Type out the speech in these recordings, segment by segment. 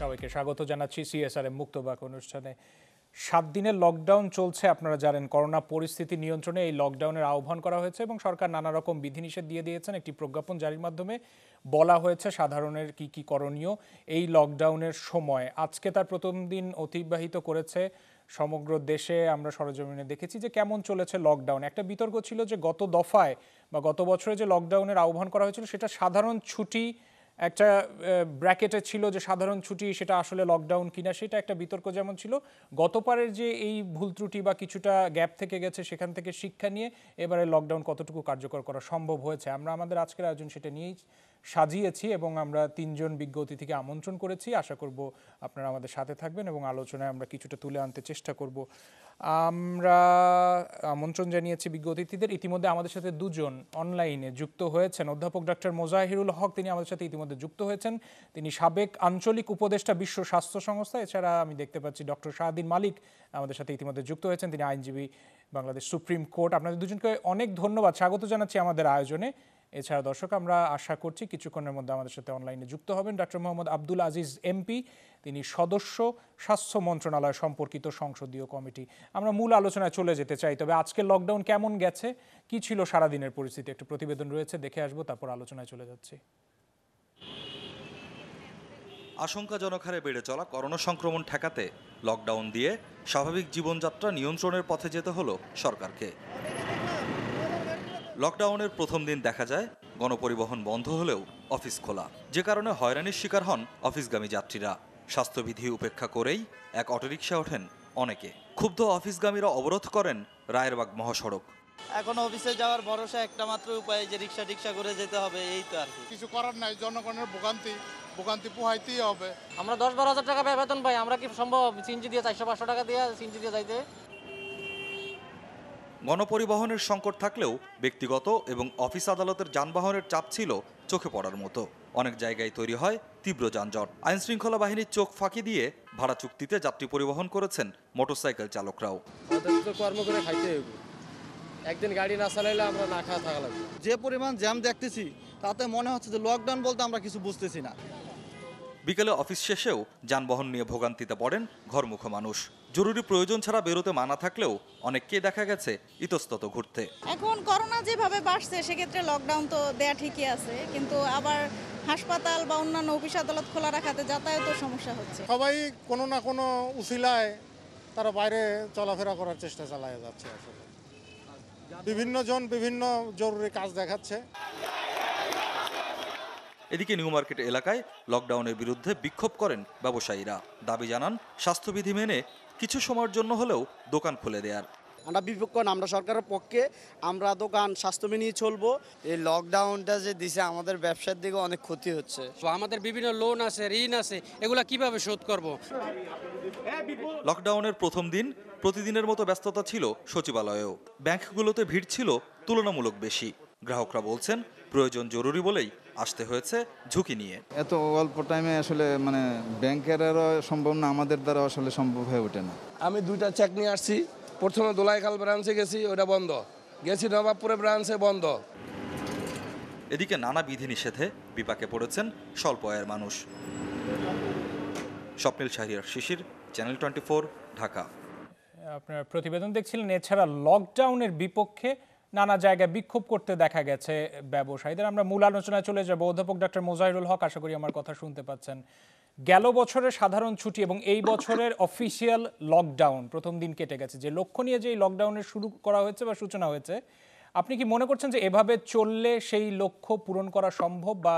সবাইকে স্বাগত জানাচ্ছি সিএসআরএম মুক্তবাক অনুষ্ঠানে। ৭ দিনের লকডাউন চলছে। আপনারা জানেন করোনা পরিস্থিতি নিয়ন্ত্রণে এই লকডাউনের আহ্বান করা হয়েছে এবং সরকার নানা রকম বিধিনিষেধ দিয়ে দিয়েছেন। একটি প্রজ্ঞাপন জারির মাধ্যমে বলা হয়েছে সাধারণের কি কি করণীয় এই লকডাউনের সময়। আজকে তার প্রথম দিন অতিবাহিত করেছে সমগ্র দেশে। আমরা সরেজমিনে দেখেছি যে কেমন চলেছে লকডাউন। একটা বিতর্ক ছিল যে গত দফায় বা গত বছরে যে লকডাউনের আহ্বান করা হয়েছিল সেটা সাধারণ ছুটি একটা ব্র্যাকেটে ছিল, যে সাধারণ ছুটি সেটা আসলে লকডাউন কিনা, সেটা একটা বিতর্ক যেমন ছিল। গতবারের যে এই ভুল ত্রুটি বা কিছুটা গ্যাপ থেকে গেছে সেখান থেকে শিক্ষা নিয়ে এবারে লকডাউন কতটুকু কার্যকর করা সম্ভব হয়েছে, আমরা আমাদের আজকের আয়োজন সেটা নিয়েই সাজিয়েছি এবং আমরা ৩ জন বিজ্ঞ অতিথিকে আমন্ত্রণ করেছি। আশা করব আপনারা আমাদের সাথে থাকবেন এবং আলোচনায় আমরা কিছুটা তুলে আনতে চেষ্টা করব। আমরা আমন্ত্রণ জানিয়েছি বিজ্ঞ অতিথিদের। ইতিমধ্যে আমাদের সাথে দুজন অনলাইনে যুক্ত হয়েছেন। অধ্যাপক ডক্টর মোজাহিরুল হক, তিনি আমাদের সাথে ইতিমধ্যে যুক্ত হয়েছেন। তিনি সাবেক আঞ্চলিক উপদেষ্টা বিশ্ব স্বাস্থ্য সংস্থা। এছাড়া আমি দেখতে পাচ্ছি ডক্টর শাহদিন মালিক আমাদের সাথে ইতিমধ্যে যুক্ত হয়েছেন, তিনি আইনজীবী, বাংলাদেশ সুপ্রিম কোর্ট। আপনাদের দুজনকে অনেক ধন্যবাদ, স্বাগত জানাচ্ছি আমাদের আয়োজনে। এছাড়া দর্শক, আমরা আশা করছি কিছুক্ষণের মধ্যে আমাদের সাথে অনলাইনে যুক্ত হবেন ডক্টর মোহাম্মদ আব্দুল আজিজ এমপি, তিনি সদস্য, স্বাস্থ্য মন্ত্রণালয় সম্পর্কিত সংসদীয় কমিটি। আমরা মূল আলোচনায় চলে যেতে চাই, তবে আজকে লকডাউন কেমন গেছে, কি ছিল সারাদিনের পরিস্থিতি, একটু প্রতিবেদন রয়েছে, দেখে আসবো, তারপর আলোচনায় চলে যাচ্ছি। আশঙ্কাজনক হারে বেড়ে চলা করোনা সংক্রমণ ঠেকাতে লকডাউন দিয়ে স্বাভাবিক জীবনযাত্রা নিয়ন্ত্রণের পথে যেতে হলো সরকারকে। লকডাউনের প্রথম দিন দেখা যায় গণপরিবহন বন্ধ হলেও অফিস খোলা, যে কারণে হয়রানির শিকার হন অফিসগামী যাত্রীরা। স্বাস্থ্যবিধি উপেক্ষা করেই এক অটোরিকশা ওঠেন অনেকে। ক্ষুব্ধ অফিসগামীরা অবরোধ করেন রায়েরবাগ মহাসড়ক। এখন অফিসে যাওয়ার ভরসা একটা মাত্র উপায় যে রিক্সা করে যেতে হবে, এই তো আর কিছু করার নাই। জনগণের ভোগান্তি পোহাইতেই হবে। আমরা 10-12 হাজার টাকা বেতন পাই, আমরা কি সম্ভব সিএনজি দিয়ে 400-500 টাকা দিয়ে সিএনজি দিয়ে যাইতে? গণপরিবহনের সংকট থাকলেও ব্যক্তিগত এবং অফিস আদালতের যানবাহনের চাপ ছিল চোখে পড়ার মতো। অনেক জায়গায় তৈরি হয় তীব্র যানজট। আইন শৃঙ্খলা বাহিনীর চোখ ফাঁকি দিয়ে ভাড়া চুক্তিতে যাত্রী পরিবহন করেছেন মোটরসাইকেল চালকরাও। কর্ম করে খাইতে হবে, একদিন গাড়ি না চালাইলে আমরা না খাওয়া থাকা লাগবে। যে পরিমাণ জ্যাম দেখতেছি তাতে মনে হচ্ছে যে লকডাউন বলতে আমরা কিছু বুঝতেছি না। বিকেলে অফিস শেষেও যানবাহন নিয়ে ভোগান্তিতে পড়েন ঘরমুখ মানুষ। জরুরি প্রয়োজন ছাড়া বেরোতে মানা থাকলেও অনেককেই দেখা গেছে ইতস্তত ঘুরতে। এখন করোনা যেভাবে বাড়ছে সেক্ষেত্রে লকডাউন তো দেয়া ঠিকই আছে, কিন্তু আবার হাসপাতাল বা অন্যান্য অফিস আদালত খোলা রাখাতে যাতায়াতের সমস্যা হচ্ছে। সবাই কোনো না কোনো উসিলায় তারা বাইরে চলাফেরা করার চেষ্টা চালিয়ে যাচ্ছে। আসলে বিভিন্ন জন বিভিন্ন জরুরি কাজ দেখাচ্ছে। এদিকে নিউ মার্কেট এলাকায় লকডাউনের বিরুদ্ধে বিক্ষোভ করেন ব্যবসায়ীরা। দাবি জানান স্বাস্থ্যবিধি মেনে কিছু সময়ের জন্য হলেও দোকান খুলে দেয়ার। আমরা বিপক্ষ না, আমরা সরকারের পক্ষে, আমরা দোকান স্বাস্থ্য মেনেই চলবো। এই লকডাউনটা যে দিছে আমাদের ব্যবসার দিকে অনেক ক্ষতি হচ্ছে। আমাদের বিভিন্ন লোন আছে, ঋণ আছে, এগুলা কিভাবে শোধ করব? লকডাউনের প্রথম দিন প্রতিদিনের মতো ব্যস্ততা ছিল সচিবালয়েও। ব্যাংকগুলোতে ভিড় ছিল তুলনামূলক বেশি। গ্রাহকরা বলছেন প্রয়োজন জরুরি বলেই আসতে হয়েছে ঝুঁকি নিয়ে। এত অল্প টাইমে আসলে ব্যাংকেরও সম্ভব না, আমাদের দ্বারা আসলে সম্ভব হয়ে ওঠে না। আমি 2টা চেক নিয়ে আসছি। প্রথমে দোলাইখাল ব্রাঞ্চে গেছি, ওটা বন্ধ। গেছি নবাবপুরে ব্রাঞ্চে, বন্ধ। এদিকে নানা বিধিনিষেধে বিপাকে পড়েছেন স্বল্প আয়ের মানুষ। স্বপ্নিল শাহরিয়ার শিশির, চ্যানেল 24, ঢাকা। আপনার প্রতিবেদন দেখছিলেন। এছাড়া লকডাউনের বিপক্ষে নানা জায়গায় বিক্ষোভ করতে দেখা গেছে ব্যবসায়ীদের। আমরা মূল আলোচনায় চলে যাব। অধ্যাপক ডক্টর মোজাহিরুল হক, আশা করি আমার কথা শুনতে পাচ্ছেন। গেল বছরের সাধারণ ছুটি এবং এই বছরের অফিসিয়াল লকডাউন প্রথম দিন কেটে গেছে, যে লক্ষ্য নিয়ে যে এই লকডাউনের শুরু করা হয়েছে বা সূচনা হয়েছে, আপনি কি মনে করছেন যে এভাবে চললে সেই লক্ষ্য পূরণ করা সম্ভব বা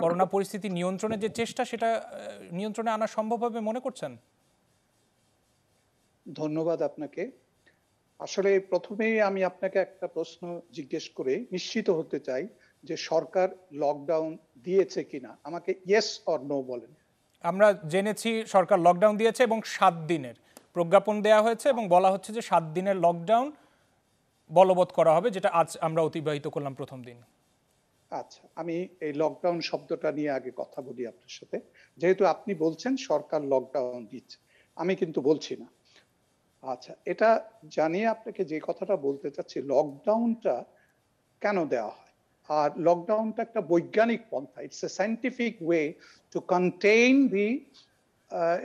করোনা পরিস্থিতি নিয়ন্ত্রণের যে চেষ্টা সেটা নিয়ন্ত্রণে আনা সম্ভব হবে মনে করছেন? ধন্যবাদ আপনাকে। আসলে প্রথমেই আমি আপনাকে একটা প্রশ্ন জিজ্ঞেস করে নিশ্চিত হতে চাই যে সরকার লকডাউন দিয়েছে কিনা। আমাকে ইয়েস অর নো বলেন। আমরা জেনেছি সরকার লকডাউন দিয়েছে এবং 7 দিনের প্রজ্ঞাপন দেওয়া হয়েছে এবং বলা হচ্ছে যে 7 দিনের লকডাউন বলবৎ করা হবে, যেটা আজ আমরা অতিবাহিত করলাম প্রথম দিন। আচ্ছা, আমি এই লকডাউন শব্দটা নিয়ে আগে কথা বলি আপনার সাথে। যেহেতু আপনি বলছেন সরকার লকডাউন দিচ্ছে, আমি কিন্তু বলছি না। আচ্ছা, এটা জানিয়ে আপনাকে যে কথাটা বলতে চাচ্ছি, লকডাউনটা কেন দেওয়া হয়, আর লকডাউনটা একটা বৈজ্ঞানিক পন্থা। It's a scientific way to contain দি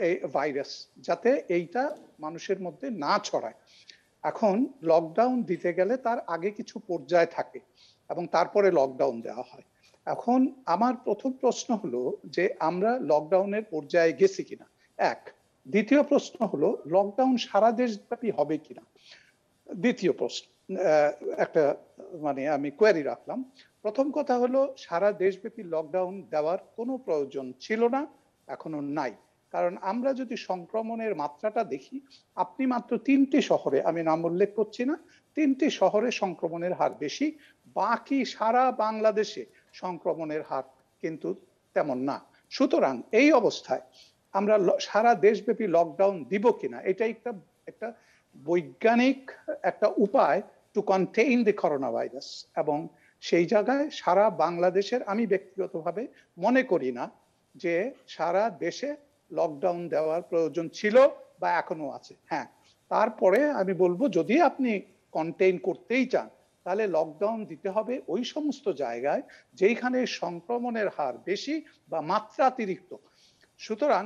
এই ভাইরাস, যাতে এইটা মানুষের মধ্যে না ছড়ায়। এখন লকডাউন দিতে গেলে তার আগে কিছু পর্যায় থাকে এবং তারপরে লকডাউন দেওয়া হয়। এখন আমার প্রথম প্রশ্ন হলো যে আমরা লকডাউনের পর্যায়ে গেছি কিনা, এক। দ্বিতীয় প্রশ্ন হলো লকডাউন সারা দেশব্যাপী হবে কিনা। দ্বিতীয় প্রশ্ন একটা মানে আমি কোয়েরি রাখলাম। প্রথম কথা হলো সারা দেশব্যাপী লকডাউন দেওয়ার কোনো প্রয়োজন ছিল না, এখনো নাই। কারণ আমরা যদি সংক্রমণের মাত্রাটা দেখি, আপনি মাত্র 3টি শহরে, আমি নাম উল্লেখ করছি না, 3টি শহরে সংক্রমণের হার বেশি, বাকি সারা বাংলাদেশে সংক্রমণের হার কিন্তু তেমন না। সুতরাং এই অবস্থায় আমরা সারা দেশব্যাপী লকডাউন দিব কিনা, এটা একটা বৈজ্ঞানিক একটা উপায় to contain the corona virus. এবং সেই জায়গায় সারা বাংলাদেশের আমি ব্যক্তিগতভাবে মনে করি না যে সারা দেশে লকডাউন দেওয়ার প্রয়োজন ছিল বা এখনো আছে। হ্যাঁ, তারপরে আমি বলবো যদি আপনি কন্টেইন করতেই চান তাহলে লকডাউন দিতে হবে ওই সমস্ত জায়গায় যেখানে সংক্রমণের হার বেশি বা মাত্রাতিরিক্ত। সুতরাং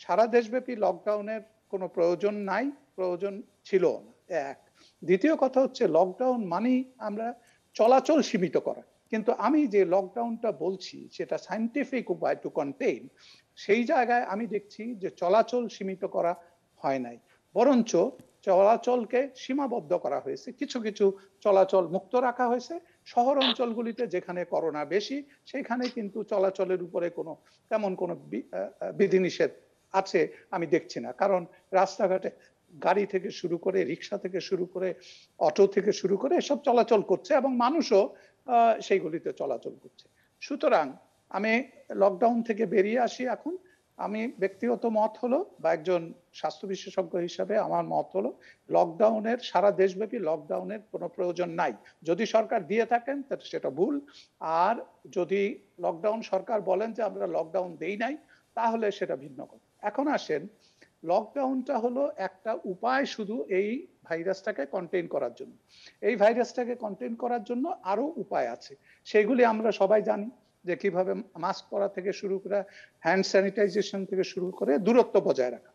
সারা দেশব্যাপী লকডাউনের কোনো প্রয়োজন নাই, প্রয়োজন ছিল না, এক। দ্বিতীয় কথা হচ্ছে লকডাউন মানেই আমরা চলাচল সীমিত করা, কিন্তু আমি যে লকডাউনটা বলছি সেটা সায়েন্টিফিক উপায় টু কন্টেইন, সেই জায়গায় আমি দেখছি যে চলাচল সীমিত করা হয় নাই, বরঞ্চ চলাচলকে সীমাবদ্ধ করা হয়েছে, কিছু কিছু চলাচল মুক্ত রাখা হয়েছে। শহর অঞ্চলগুলিতে যেখানে করোনা বেশি সেখানে কিন্তু চলাচলের উপরে তেমন কোনো বিধিনিষেধ আছে আমি দেখছি না। কারণ রাস্তাঘাটে গাড়ি থেকে শুরু করে, রিক্সা থেকে শুরু করে, অটো থেকে শুরু করে সব চলাচল করছে এবং মানুষও সেইগুলিতে চলাচল করছে। সুতরাং আমি লকডাউন থেকে বেরিয়ে আসি। এখন আমি ব্যক্তিগত মত হলো বা একজন স্বাস্থ্য বিশেষজ্ঞ হিসাবে আমার মত হলো লকডাউনের, সারা দেশব্যাপী লকডাউনের কোনো প্রয়োজন নাই। যদি সরকার দিয়ে থাকেন তাহলে সেটা ভুল, আর যদি লকডাউন সরকার বলেন যে আমরা লকডাউন দেই নাই তাহলে সেটা ভিন্ন কথা। এখন আসেন, লকডাউনটা হলো একটা উপায় শুধু এই ভাইরাসটাকে কন্টেইন করার জন্য। এই ভাইরাসটাকে কন্টেইন করার জন্য আরো উপায় আছে, সেগুলি আমরা সবাই জানি, যে কিভাবে মাস্ক পরা থেকে শুরু করে হ্যান্ড স্যানিটাইজেশন থেকে শুরু করে দূরত্ব বজায় রাখা।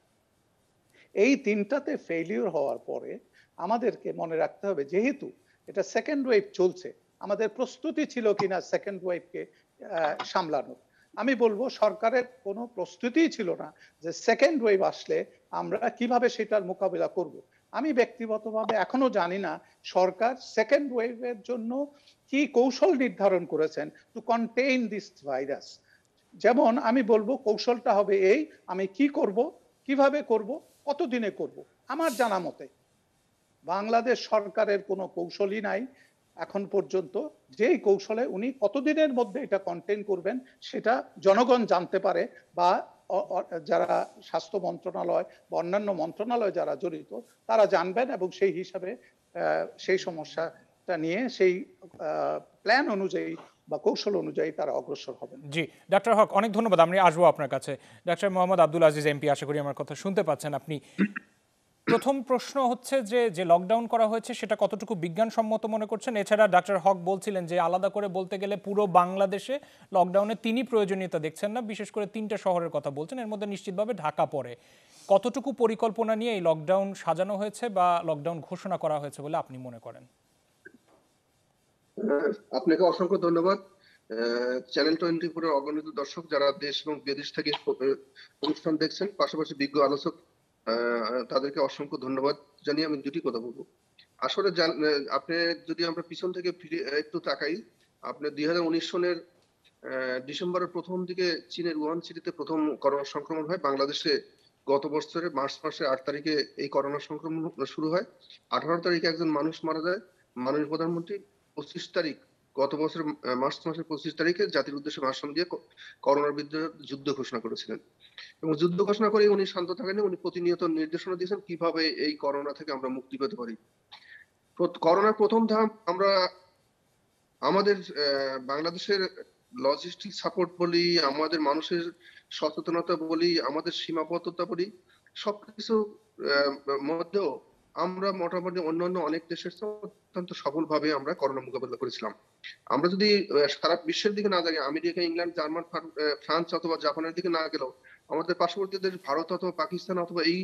এই তিনটাতে ফেইলিউর হওয়ার পরে আমাদেরকে মনে রাখতে হবে যেহেতু এটা সেকেন্ড ওয়েভ চলছে, আমাদের প্রস্তুতি ছিল কিনা সেকেন্ড ওয়েভকে সামলানোর। আমি বলবো সরকারের কোনো প্রস্তুতিই ছিল না যে সেকেন্ড ওয়েভ আসলে আমরা কিভাবে সেটার মোকাবিলা করব। আমি ব্যক্তিগতভাবে এখনো জানি না সরকার সেকেন্ড ওয়েভের জন্য কি কৌশল নির্ধারণ করেছেন টু কন্টেইন দিস ভাইরাস। যেমন আমি বলবো কৌশলটা হবে এই, আমি কি করব, কিভাবে করব, কতদিনে করব। আমার জানা মতে বাংলাদেশ সরকারের কোনো কৌশলই নাই এখন পর্যন্ত, যেই কৌশলে উনি কতদিনের মধ্যে এটা কন্টেইন করবেন সেটা জনগণ জানতে পারে, বা যারা স্বাস্থ্য মন্ত্রণালয় বা অন্যান্য মন্ত্রণালয় যারা জড়িত তারা জানবেন এবং সেই হিসাবে সেই সমস্যাটা নিয়ে সেই প্ল্যান অনুযায়ী বা কৌশল অনুযায়ী তারা অগ্রসর হবেন। জি ডাক্তার হক, অনেক ধন্যবাদ। আমি আসবো আপনার কাছে। ডাক্তার মোহাম্মদ আব্দুল আজিজ এমপি, আশা করি আমার কথা শুনতে পাচ্ছেন আপনি। প্রথম প্রশ্ন হচ্ছে যে লকডাউন করা হয়েছে সেটা কতটুকু বিজ্ঞানসম্মত মনে করছেন? এছাড়া ডাক্তার হক বলছিলেন যে আলাদা করে বলতে গেলে পুরো বাংলাদেশে লকডাউনে তিনি প্রয়োজনীয়তা দেখছেন না, বিশেষ করে 3টে শহরের কথা বলছেন, এর মধ্যে নিশ্চিতভাবে ঢাকা পড়ে। কতটুকু পরিকল্পনা নিয়ে এই লকডাউন সাজানো হয়েছে বা লকডাউন ঘোষণা করা হয়েছে বলে আপনি মনে করেন? আপনাকে অসংখ্য ধন্যবাদ। চ্যানেল 24 এর অগণিত দর্শক যারা দেশ এবং বিদেশ থেকে অনুষ্ঠান দেখছেন, পাশাপাশি বিজ্ঞ আলোচক, তাদেরকে অসংখ্য ধন্যবাদ জানিয়ে আমি দুটি কথা বলবো। আসলে আপনি যদি আমরা পিছন থেকে ফিরে একটু তাকাই, আপনি 2019 সনের ডিসেম্বরের প্রথম দিকে চীনের উহান সিটিতে প্রথম করোনা সংক্রমণ হয়। বাংলাদেশে গত বছরের মার্চ মাসের 8 তারিখে এই করোনা সংক্রমণ শুরু হয়। 18 তারিখে একজন মানুষ মারা যায়। মাননীয় প্রধানমন্ত্রী 25 তারিখ, গত বছর মার্চ মাসের 25 তারিখে জাতির উদ্দেশ্যে ভাষণ দিয়ে করোনার বিরুদ্ধে যুদ্ধ ঘোষণা করেছিলেন। এবং যুদ্ধ ঘোষণা করে উনি শান্ত থাকেননি, উনি প্রতিনিয়ত নির্দেশনা দিয়েছেন কিভাবে এই করোনা থেকে আমরা মুক্তি পেতে পারি। করোনার প্রথম ধাপ আমরা আমাদের বাংলাদেশের লজিস্টিক সাপোর্ট বলি, আমাদের মানুষের সচেতনতা বলি, আমাদের সীমাবদ্ধতা বলি, সবকিছু মধ্যেও আমরা মোটামুটি অন্যান্য অনেক দেশের অত্যন্ত সফলভাবে আমরা করোনা মোকাবেলা করেছিলাম। আমরা যদি সারা বিশ্বের দিকে না যাই, আমেরিকা, ইংল্যান্ড, জার্মান, ফ্রান্স অথবা জাপানের দিকে না গেলেও আমাদের পার্শ্ববর্তী দেশ ভারত অথবা পাকিস্তান অথবা এই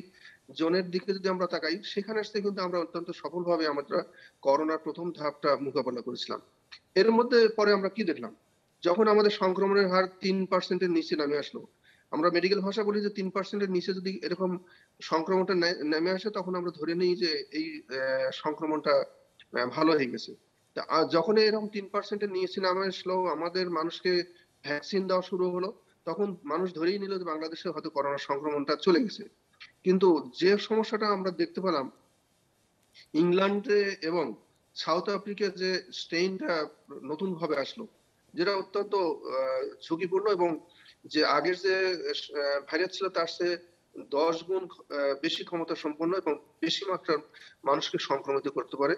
জোনের দিকে যদি আমরা তাকাই, সেখানে আসতে কিন্তু আমরা অত্যন্ত সফলভাবে আমরা করোনার প্রথম ধাপটা মোকাবেলা করেছিলাম। এর মধ্যে পরে আমরা কি দেখলাম, যখন আমাদের সংক্রমণের হার 3% নিচে নামে আসলো, আমরা মেডিকেল ভাষা বলি যে 3% নিচে যদি এরকম সংক্রমণটা নেমে আসে, তখন আমরা ধরে নিই যে এই সংক্রমণটা ভালো হয়ে গেছে। যখন এরকম 3% নিচে নামে আসলো, আমাদের মানুষকে ভ্যাকসিন দেওয়া শুরু হলো, তখন মানুষ ধরেই নিল যে বাংলাদেশে হয়তো করোনা সংক্রমণটা চলে গেছে। কিন্তু যে সমস্যাটা আমরা দেখতে পেলাম ইংল্যান্ডে এবং সাউথ আফ্রিকায়, যে স্ট্রেইনটা নতুন ভাবে আসলো, যেটা অত্যন্ত ঝুঁকিপূর্ণ এবং যে আগের যে ভাইরাস ছিল তার চেয়ে 10 গুণ বেশি ক্ষমতা সম্পন্ন এবং বেশি মাত্রার মানুষকে সংক্রমিত করতে পারে।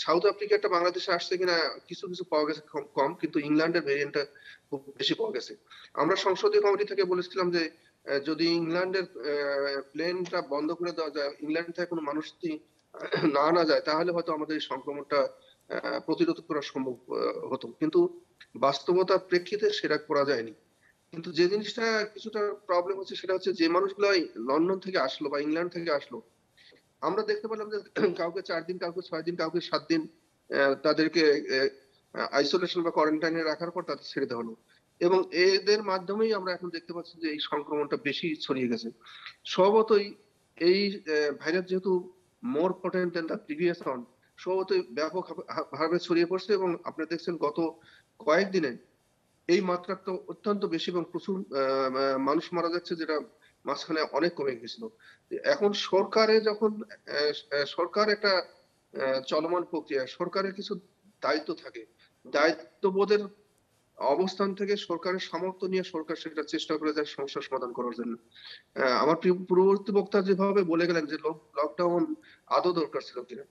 সাউথ আফ্রিকাটা বাংলাদেশে আসছে কিনা কিছু কিছু পাওয়া গেছে কম, কিন্তু ইংল্যান্ডের ভেরিয়েন্টটা খুব বেশি পাওয়া গেছে। আমরা সংসদীয় কমিটি থেকে বলেছিলাম যে যদি ইংল্যান্ডের প্লেনটা বন্ধ করে দেওয়া যায়, ইংল্যান্ড থেকে কোনো মানুষ না আনা যায়, তাহলে হয়তো আমাদের এই সংক্রমণটা প্রতিরোধ করা সম্ভব হতো। কিন্তু বাস্তবতার প্রেক্ষিতে সেটা করা যায়নি। কিন্তু যে জিনিসটা কিছুটা প্রবলেম হচ্ছে সেটা হচ্ছে যে মানুষগুলো লন্ডন থেকে আসলো বা ইংল্যান্ড থেকে আসলো, আমরা দেখতে পেলাম যে কাউকে 4 দিন, কাউকে 6 দিন, কাউকে 7 দিন তাদেরকে আইসোলেশন বা কোয়ারেন্টাইনে রাখার পর তাদের ছেড়ে দেওয়া হলো এবং এদের মাধ্যমেই আমরা এখন দেখতে পাচ্ছি যে এই সংক্রমণটা বেশি ছড়িয়ে গেছে। স্বভাবতই এই ভাইরাস যেহেতু more potent than the previous one, স্বভাবতই ব্যাপক ভাবে ছড়িয়ে পড়ছে এবং আপনি দেখছেন গত কয়েকদিনে এই মাত্রাটা অত্যন্ত বেশি এবং প্রচুর মানুষ মারা যাচ্ছে, যেটা মাঝখানে অনেক কমে গেছিল। এখন সরকারে যখন সরকার একটা চলমান প্রক্রিয়া, সরকারের কিছু দায়িত্ব থাকে, দায়িত্ববোধের অবস্থান থেকে সরকারের সামর্থ্য নিয়ে সরকার সেটা চেষ্টা করে যায় সমস্যার সমাধান করার জন্য। আমার পূর্ববর্তী বক্তা যেভাবে বলে গেলেন যে লকডাউন আদৌ দরকার ছিল কিনা,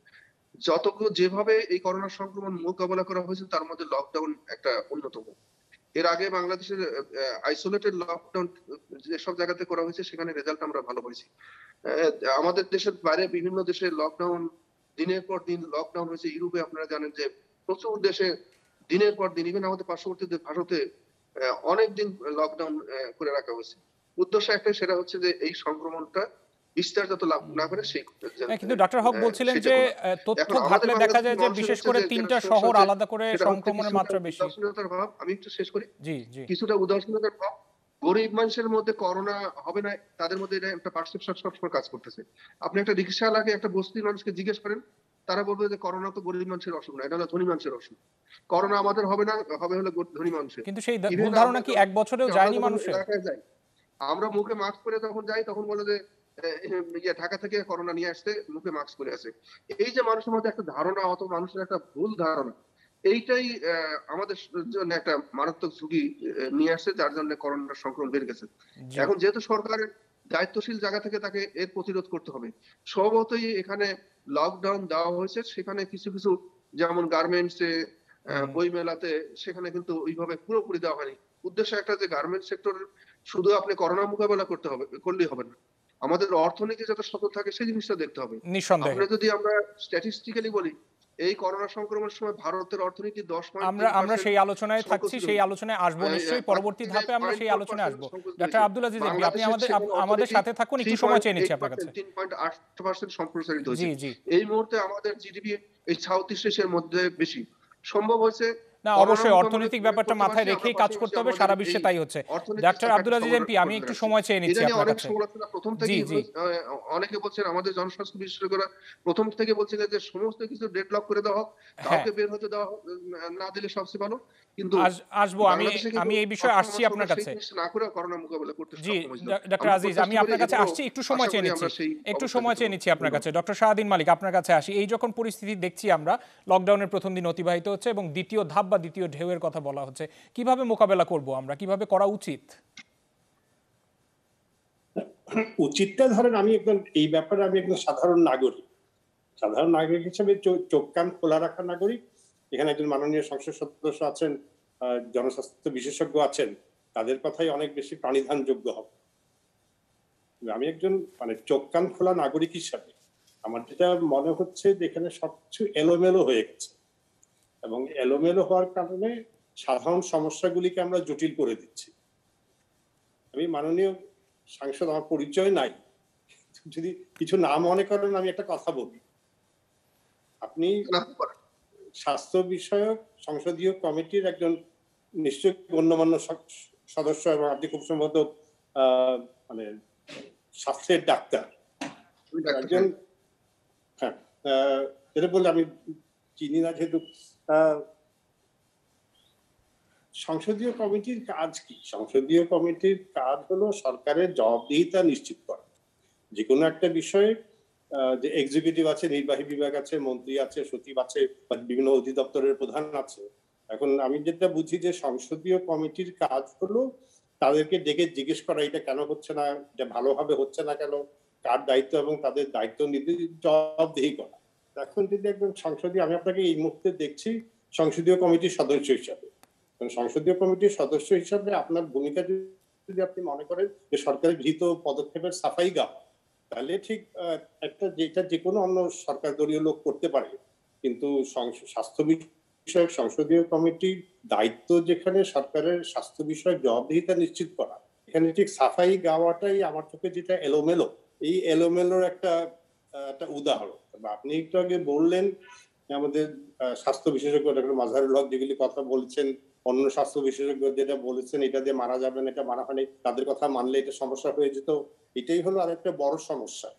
যতগুলো যেভাবে এই করোনা সংক্রমণ মোকাবেলা করা হয়েছে তার মধ্যে লকডাউন একটা অন্যতম। এর আগে বাংলাদেশের আইসোলেটেড লকডাউন যেসব জায়গাতে করা হয়েছে সেখানে রেজাল্ট আমরা ভালো পাইছি। আমাদের দেশের বাইরে বিভিন্ন দেশে লকডাউন দিনের পর দিন লকডাউন হয়েছে। ইউরোপে আপনারা জানেন যে প্রচুর দেশে দিনের পর দিন, ইভেন আমাদের পার্শ্ববর্তী ভারতে অনেক দিন লকডাউন করে রাখা হয়েছে। উদ্দেশ্য একটাই, সেটা হচ্ছে যে এই সংক্রমণটা বিস্তার যত লাভ না করে সেই। কিন্তু ডক্টর হক বলছিলেন যে তথ্য ঘাটলে দেখা যায় যে বিশেষ করে 3টা শহর আলাদা করে সংক্রমণের মাত্রা বেশি। আমি একটু শেষ করি। জি জি। কিছুটা উদাসীনতার ভাব, গরিব মানুষের মধ্যে করোনা হবে না তাদের মধ্যে এটা একটা পারসেপশন সবসময় কাজ করতেছে। আপনি একটা রিকশাওয়ালাকে, একটা বস্তির মানুষকে জিজ্ঞেস করেন, তারা বলবে যে করোনা তো গরিব মানুষের অসুখ না, এটা হলো ধনী মানুষের অসুখ। করোনা আমাদের হবে না, হবে হলো ধনী মানুষের। কিন্তু সেই ভুল ধারণা কি এক বছরেও যায়নি মানুষের? আমরা মুখে মাস্ক পরে তখন যাই, তখন বলে যে ঢাকা থেকে করোনা নিয়ে আসতে, মুখে মাস্ক পরে আছে। এই যে মানুষের মধ্যে একটা ধারণা, অত মানুষের একটা ভুল ধারণা, এইটাই আমাদের জন্য একটা মারাত্মক ঝুঁকি নিয়ে আসছে, যার জন্য করোনার সংক্রমণ বেড়ে গেছে। এখন যেহেতু সরকারের দায়িত্বশীল জায়গা থেকে তাকে এর প্রতিরোধ করতে হবে, স্বভাবতই এখানে লকডাউন দেওয়া হয়েছে। সেখানে কিছু কিছু যেমন গার্মেন্টসে, বই মেলাতে, সেখানে কিন্তু ওইভাবে পুরোপুরি দেওয়া হয়নি। উদ্দেশ্য একটা যে গার্মেন্টস সেক্টরের শুধু আপনি করোনা মোকাবেলা করলেই হবে না, আমাদের অর্থনীতি যাতে সচল থাকে সেই জিনিসটা দেখতে হবে। নিঃসন্দেহে যদি আমরা স্ট্যাটিস্টিক্যালি বলি, এই করোনা সংক্রমণের সময় ভারতের অর্থনীতি 10 আমরা সেই আলোচনায় থাকছি, সেই আলোচনায় আসবো নিশ্চয়ই, পরবর্তী ধাপে আমরা সেই আলোচনায় আসবো। ডক্টর আব্দুল আজিজ এমপি, আপনি আমাদের সাথে থাকুন, একটু সময় চেয়ে নিচ্ছি আপনার কাছে। 3.8% সম্প্রসারিত হয়েছে। এই মুহূর্তে আমাদের জিডিপি এই সাউথ ইস্ট এশিয়ার মধ্যে বেশি সম্ভব হয়েছে। না, অবশ্যই অর্থনৈতিক ব্যাপারটা মাথায় রেখেই কাজ করতে হবে, সারা বিশ্বে তাই হচ্ছে। ডক্টর আব্দুল আজিজ এমপি, আমি একটু সময় চেয়ে নিচ্ছি আপনার কাছে। প্রথম থেকে অনেকে বলছেন, আমাদের জনস্বাস্থ্য বিশেষজ্ঞরা প্রথম থেকে বলছিলেন যে সমস্ত কিছু ডেডলক করে দেওয়া হোক, কাউকে বের হতে দেওয়া না দিলে সবচেয়ে ভালো। কিন্তু আসবো আমি এই বিষয়ে আসছি আপনার কাছে, না করে করোনা মোকাবেলা করতে জি ডক্টর আজিজ, আমি আপনার কাছে আসছি, একটু সময় চেয়ে নিচ্ছি আপনার কাছে। ডক্টর শাহাদিন মালিক, আপনার কাছে আসি। এই যখন পরিস্থিতি দেখছি আমরা, লকডাউনের প্রথম দিন অতিবাহিত হচ্ছে এবং দ্বিতীয় ধাপ বা দ্বিতীয় ঢেউয়ের কথা বলা হচ্ছে, কিভাবে মোকাবেলা করব আমরা, কিভাবে করা উচিত? উচিতটা ধরেন, আমি একদম এই ব্যাপারে আমি একদম সাধারণ নাগরিক হিসেবে চোখ কান খোলা রাখা নাগরিক। এখানে একজন মাননীয় সংসদ সদস্য আছেন, জনস্বাস্থ্য বিশেষজ্ঞ আছেন, তাদের কথাই অনেক বেশি প্রাণিধানযোগ্য হবে। আমি একজন চোখ কান খোলা নাগরিক হিসাবে আমার যেটা মনে হচ্ছে যে এখানে সবকিছু এলোমেলো হয়ে গেছে এবং এলোমেলো হওয়ার কারণে সাধারণ সমস্যাগুলিকে আমরা জটিল করে দিচ্ছি। আমি মাননীয় সাংসদ, আমার পরিচয় নাই, যদি কিছু না মনে করেন আমি একটা কথা বলি। আপনি স্বাস্থ্য বিষয়ক সংসদীয় কমিটির একজন নিশ্চয় গণ্যমান্য সদস্য এবং আপনি খুব সম্ভবত মানে স্বাস্থ্যের ডাক্তার একজন। হ্যাঁ, এটা বললে আমি চিনি না, যেহেতু সংসদীয় কমিটির কাজ কি? সংসদীয় কমিটির কাজ হলো সরকারের জবাবদিহিতা নিশ্চিত করা। যে কোনো একটা বিষয়ে যে এক্সিকিউটিভ আছে, নির্বাহী বিভাগ আছে, মন্ত্রী আছে, সচিব আছে, বিভিন্ন অধিদপ্তরের প্রধান আছে। এখন আমি যেটা বুঝি যে সংসদীয় কমিটির কাজ হলো তাদেরকে ডেকে জিজ্ঞেস করা এটা কেন হচ্ছে না, এটা ভালোভাবে হচ্ছে না কেন, কার দায়িত্ব, এবং তাদের দায়িত্ব নিতে জবাবদিহি করা। এখন যদি একদম সংসদীয়, আমি আপনাকে এই মুহূর্তে দেখছি সংসদীয় কমিটির সদস্য হিসাবে, সংসদীয় কমিটির সদস্য হিসাবে আপনার ভূমিকা যদি আপনি মনে করেন যে সরকারের গৃহীত পদক্ষেপের সাফাই গাওয়া, তাহলে ঠিক একটা যেটা যে কোনো অন্য সরকার দলীয় লোক করতে পারে, কিন্তু স্বাস্থ্য বিষয়ক সংসদীয় কমিটির দায়িত্ব যেখানে সরকারের স্বাস্থ্য বিষয়ক জবাবদিহিতা নিশ্চিত করা, এখানে ঠিক সাফাই গাওয়াটাই আমার চোখে যেটা এলোমেলো, এই এলোমেলোর একটা উদাহরণ। আপনি একটু আগে বললেন আমাদের স্বাস্থ্য বিশেষজ্ঞ ডক্টর মাজহারুল হক যেগুলি কথা বলছেন, অন্য স্বাস্থ্য বিশেষজ্ঞ যেটা বলেছেন এটা দিয়ে মারা যাবে না, এটা মানা হয়নি, তাদের কথা মানলে এটা সমস্যা হয়ে যেত। এটাই হলো আরেকটা বড় সমস্যা।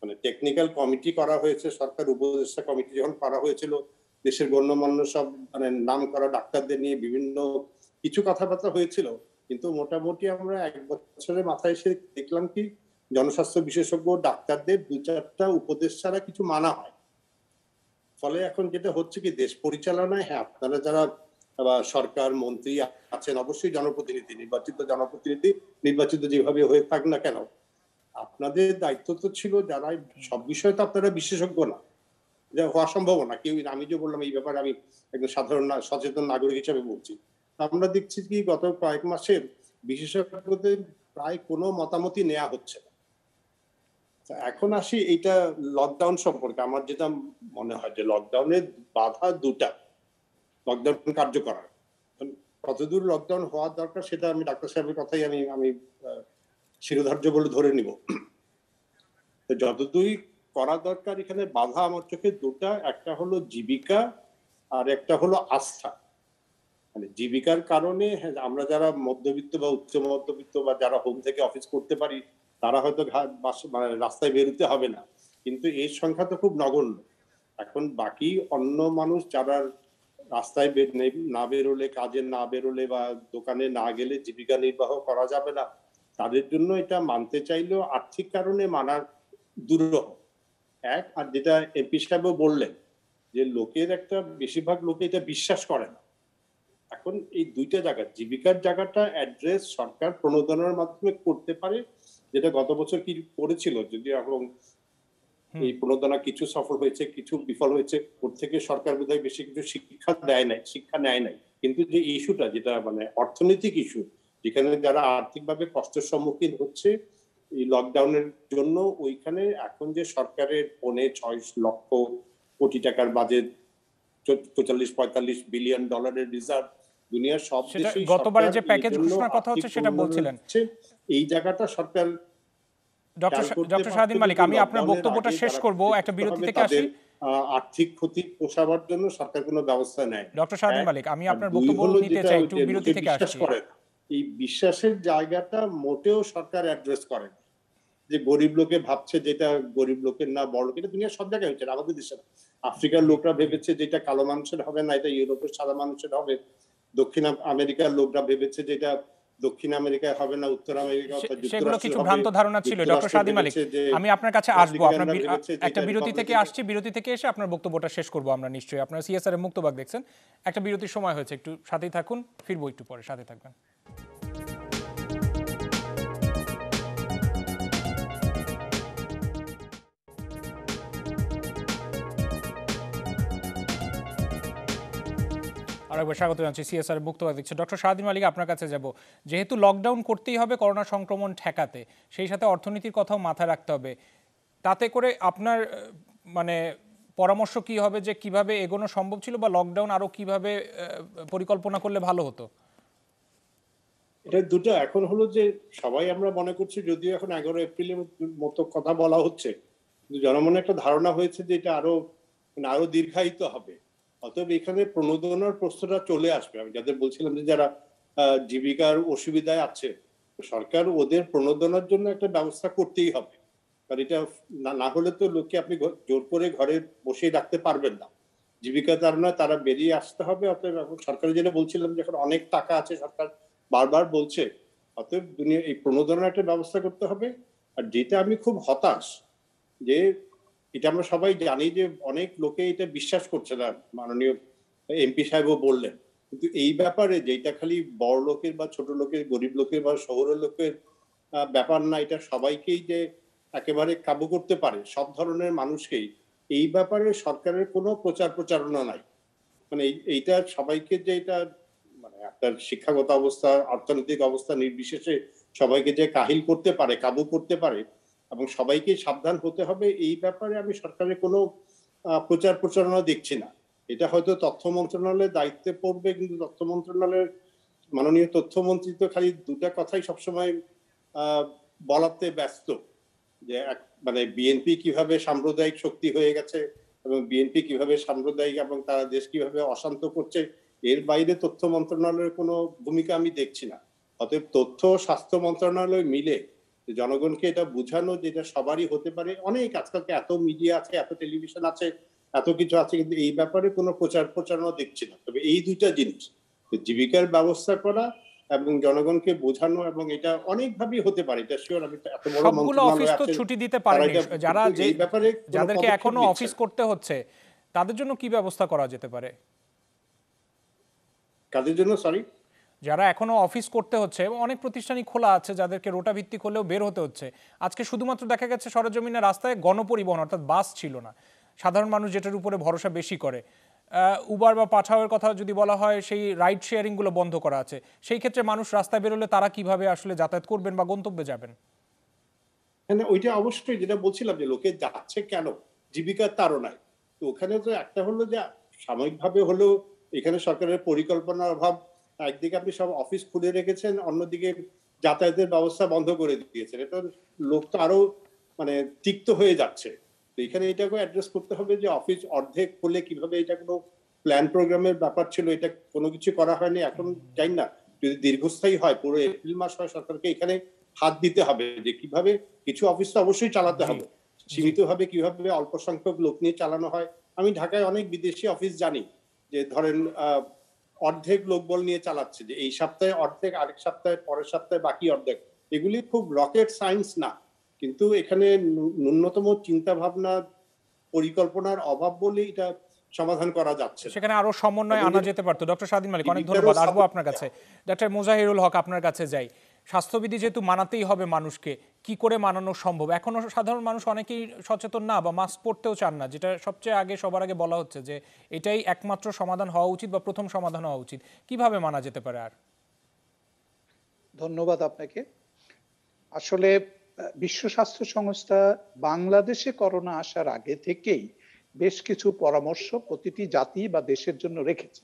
মানে টেকনিক্যাল কমিটি করা হয়েছে, সরকার উপদেষ্টা কমিটি যখন করা হয়েছিল, দেশের গণ্যমান্য সব মানে নাম করা ডাক্তারদের নিয়ে বিভিন্ন কিছু কথাবার্তা হয়েছিল, কিন্তু মোটামুটি আমরা 1 বছরের মাথায় এসে দেখলাম কি জনস্বাস্থ্য বিশেষজ্ঞ ডাক্তারদের 2-4টা উপদেশ ছাড়া কিছু মানা হয়। ফলে এখন যেটা হচ্ছে কি দেশ পরিচালনায়, হ্যাঁ আপনারা যারা সরকার মন্ত্রী আছেন, অবশ্যই জনপ্রতিনিধি, নির্বাচিত যেভাবে হয়ে থাক না কেন, আপনাদের দায়িত্ব তো ছিল, যারা সব বিষয়ে তো আপনারা বিশেষজ্ঞ না, যা হওয়া সম্ভব না। কেউ, আমি যে বললাম এই ব্যাপারে আমি একজন সাধারণ সচেতন নাগরিক হিসেবে বলছি, আমরা দেখছি কি গত কয়েক মাসের বিশেষজ্ঞদের প্রায় কোনো মতামতই নেওয়া হচ্ছে না। এখন আসি এইটা লকডাউন সম্পর্কে, আমার যেটা মনে হয় যে লকডাউনের বাধা 2টা, লকডাউন কার্যকর কতদূর লকডাউন হওয়ার দরকার সেটা আমি ডাক্তার সাহেবের কথাই আমি শিরোধার্য বলে ধরে নিব। যতদূরই করা দরকার, এখানে বাধা আমার চোখে 2টা, একটা হলো জীবিকা আর একটা হলো আস্থা। মানে জীবিকার কারণে আমরা যারা মধ্যবিত্ত বা উচ্চ মধ্যবিত্ত বা যারা হোম থেকে অফিস করতে পারি, তারা হয়তো রাস্তায় বেরোতে হবে না, কিন্তু এর সংখ্যা তো খুব নগণ্য। এখন বাকি অন্য মানুষ যারা রাস্তায় না বেরোলে, কাজে না বেরোলে বা দোকানে না গেলে জীবিকা নির্বাহ করা যাবে না, তাদের জন্য এটা মানতে চাইলেও আর্থিক কারণে মানার দুরূহ এক। আর যেটা এমপি সাহেবও বললেন যে লোকের একটা বেশিরভাগ লোকে এটা বিশ্বাস করে না। এখন এই 2টা জায়গা, জীবিকার জায়গাটা অ্যাড্রেস সরকার প্রণোদনার মাধ্যমে করতে পারে, যেটা গত বছর কি করেছিল, যদি এবং এই প্রণোদনা কিছু সফল হয়েছে, কিছু বিফল হয়েছে, ওর থেকে সরকার বোধহয় বেশি কিছু শিক্ষা নেয় নাই। কিন্তু যে ইস্যুটা, যেটা মানে অর্থনৈতিক ইস্যু, যেখানে যারা আর্থিকভাবে কষ্টের সম্মুখীন হচ্ছে এই লকডাউনের জন্য, ওইখানে এখন যে সরকারের 6 লক্ষ কোটি টাকার বাজেট, 44-45 বিলিয়ন ডলারের রিজার্ভ, দুনিয়ার সব দেশেই গতবারে যে প্যাকেজ ঘোষণার কথা হচ্ছে সেটা বলছিলেন, এই জায়গাটা সরকার। ডক্টর শাহদ্বীন মালিক, আমি আপনার বক্তব্যটা শেষ করব, একটা বিরতি থেকে আসি। আর্থিক ক্ষতি পোষাবার জন্য সরকার কোনো ব্যবস্থা নেয়। ডক্টর শাহদ্বীন মালিক, আমি আপনার বক্তব্য নিতে চাই, একটু বিরতি থেকে আসছি। এই বিশ্বাসের জায়গাটা মোটেও সরকার অ্যাড্রেস করে না। যে গরিব লোকে ভাবছে যেটা গরিব লোকের না বড় লোক, এটা দুনিয়ার সব জায়গায় হচ্ছে, আমাদের দেশে। আফ্রিকার লোকরা ভেবেছে যেটা কালো মানুষের হবে না, এটা ইউরোপের সাদা মানুষের হবে। দক্ষিণ আমেরিকার লোকরা ভেবেছে যেটা দক্ষিণ আমেরিকায় হবে না, উত্তর আমেরিকা। সেগুলো কিছু ভ্রান্ত ধারণা ছিল। ডক্টর শাহদ্বীন মালিক, আমি আপনার কাছে আসবো, আপনার একটা বিরতি থেকে আসছি, বিরতি থেকে এসে আপনার বক্তব্যটা শেষ করবো আমরা নিশ্চয়ই। আপনারা সিএসআর এর মুক্তবাক দেখছেন, একটা বিরতির সময় হয়েছে, একটু সাথেই থাকুন, ফিরবো একটু পরে, সাথে থাকবেন। আরেকবার স্বাগত জানাচ্ছি সিএসআর মুক্তবাক দেখছে। ডক্টর শাহদ্বীন মালিক, আপনার কাছে যাব। যেহেতু লকডাউন করতেই হবে করোনা সংক্রমণ ঠেকাতে, সেই সাথে অর্থনীতির কথাও মাথায় রাখতে হবে, তাতে করে আপনার মানে পরামর্শ কি হবে যে কিভাবে এগোনো সম্ভব ছিল, বা লকডাউন আরো কিভাবে পরিকল্পনা করলে ভালো হতো? এটা দুটো এখন হলো যে সবাই আমরা মনে করছি, যদিও এখন 11 এপ্রিলের মতো কথা বলা হচ্ছে, কিন্তু জনমনে একটা ধারণা হয়েছে যে এটা আরো দীর্ঘায়িত হবে। অতএব এখানে প্রণোদনার প্রশ্নটা চলে আসবে। আমি যাদের বলছিলাম যে যারা জীবিকার অসুবিধায় আছে, সরকার ওদের প্রণোদনার জন্য একটা ব্যবস্থা করতেই হবে। কারণ এটা না হলে তো লোককে আপনি জোর করে ঘরে বসেই রাখতে পারবেন না। জীবিকা তার নয়, তারা বেরিয়ে আসতে হবে। অতএব সরকার যেটা বলছিলাম যে এখন অনেক টাকা আছে, সরকার বারবার বলছে, অতএব দুনিয়া এই প্রণোদনার একটা ব্যবস্থা করতে হবে। আর যেটা আমি খুব হতাশ, যে এটা আমরা সবাই জানি যে অনেক লোকে এটা বিশ্বাস করছে না, মাননীয় এমপি সাহেবও বললেন, কিন্তু এই ব্যাপারে যেটা খালি বড় লোকের বা ছোট লোকের, গরিব লোকের বা শহরের লোকের ব্যাপার না, এটা সবাইকেই যে একেবারে কাবু করতে পারে, সব ধরনের মানুষকেই, এই ব্যাপারে সরকারের কোনো প্রচারণা নাই। মানে এইটা সবাইকে যে এটা মানে আপনার শিক্ষাগত অবস্থা, অর্থনৈতিক অবস্থা নির্বিশেষে সবাইকে যে কাহিল করতে পারে, কাবু করতে পারে, এবং সবাইকে সাবধান হতে হবে, এই ব্যাপারে আমি সরকারের কোনো প্রচারণা দেখছি না। এটা হয়তো তথ্য মন্ত্রণালয়ের দায়িত্বে পড়বে, কিন্তু তথ্য মন্ত্রণালয়ের মাননীয় তথ্যমন্ত্রী তো খালি দুটা কথাই সবসময় বলাতে ব্যস্ত, যে মানে বিএনপি কিভাবে সাম্প্রদায়িক শক্তি হয়ে গেছে এবং বিএনপি কিভাবে সাম্প্রদায়িক এবং তারা দেশ কিভাবে অশান্ত করছে, এর বাইরে তথ্য মন্ত্রণালয়ের কোনো ভূমিকা আমি দেখছি না। অতএব তথ্য স্বাস্থ্য মন্ত্রণালয় মিলে জনগণকে এটা বোঝানো যে এটা সবারই হতে পারে। অনেক আজকালকে এত মিডিয়া আছে, এত টেলিভিশন আছে, এত কিছু আছে, কিন্তু এই ব্যাপারে কোনো প্রচারণা দেখছি না। তবে এই দুইটা জিনিস, জীবিকার ব্যবস্থা করা এবং জনগণকে বোঝানো, এবং এটা অনেকভাবেই হতে পারে, এটা শিওর। আমি এত বড় সবগুলো অফিস তো ছুটি দিতে পারেনি, যারা এই ব্যাপারে যাদেরকে এখনো অফিস করতে হচ্ছে তাদের জন্য কি ব্যবস্থা করা যেতে পারে? কাদের জন্য? সরি, যারা এখনো অফিস করতে হচ্ছে, এবং অনেক প্রতিষ্ঠানই খোলা আছে যাদেরকে রোটা ভিত্তিক হলেও বের হতে হচ্ছে। আজকে শুধুমাত্র দেখা গেছে সরেজমিনে রাস্তায় গণপরিবহন অর্থাৎ বাস ছিল না, সাধারণ মানুষ যেটার উপরে ভরসা বেশি করে, উবার বা পাঠাওয়ের কথা যদি বলা হয়, সেই রাইড শেয়ারিং গুলো বন্ধ করা আছে। সেই ক্ষেত্রে মানুষ রাস্তায় বেরোলে তারা কিভাবে আসলে যাতায়াত করবেন বা গন্তব্যে যাবেন? হ্যাঁ, ওইটা অবশ্যই যেটা বলছিলাম যে লোকে যাচ্ছে কেন, জীবিকার তাড়নায়। তো ওখানে তো একটা হলো যে সাময়িকভাবে হলেও এখানে সরকারের পরিকল্পনার অভাব। একদিকে আপনি সব অফিস খুলে রেখেছেন, অন্যদিকে যাতায়াতের ব্যবস্থা বন্ধ করে দিয়েছেন। এটা লোক তো আরো মানে তিক্ত হয়ে যাচ্ছে। তো এখানে এটাকে অ্যাড্রেস করতে হবে যে অফিস অর্ধেক খুলে কিভাবে, এটা কোনো প্ল্যান প্রোগ্রামের ব্যাপার ছিল, এটা কোনো কিছু করা হয়নি। এখন জানি না, যদি দীর্ঘস্থায়ী হয়, পুরো এপ্রিল মাস হয়, সরকারকে এখানে হাত দিতে হবে যে কিভাবে কিছু অফিস তো অবশ্যই চালাতে হবে, সীমিত ভাবে কিভাবে অল্প সংখ্যক লোক নিয়ে চালানো হয়। আমি ঢাকায় অনেক বিদেশি অফিস জানি যে ধরেন অর্ধেক লোকবল নিয়ে চালাচ্ছে, যে এই সপ্তাহে অর্ধেক, আরেক সপ্তাহে, পরের সপ্তাহে বাকি অর্ধেক। এগুলি খুব রকেট সায়েন্স না, কিন্তু এখানে ন্যূনতম চিন্তা ভাবনা, পরিকল্পনার অভাব বলে এটা সমাধান করা যাচ্ছে। সেখানে আরো সমন্বয় আনা যেতে পারতো। ডক্টর স্বাধীন মালিক, অনেক ধন্যবাদ। আসবো আপনার কাছে। ডক্টর মোজাহিরুল হক, আপনার কাছে যাই। স্বাস্থ্যবিধি যেহেতু মানাতেই হবে মানুষকে, কি করে মানানো সম্ভব? এখনো সাধারণ মানুষ অনেকেই সচেতন না বা মাস্ক পরতেও চান না, যেটা সবচেয়ে আগে সবার আগে বলা হচ্ছে যে এটাই একমাত্র সমাধান হওয়া উচিত বা প্রথম সমাধান হওয়া উচিত। কিভাবে মানা যেতে পারে? আর ধন্যবাদ আপনাকে। আসলে বিশ্ব স্বাস্থ্য সংস্থা বাংলাদেশে করোনা আসার আগে থেকেই বেশ কিছু পরামর্শ প্রতিটি জাতি বা দেশের জন্য রেখেছে।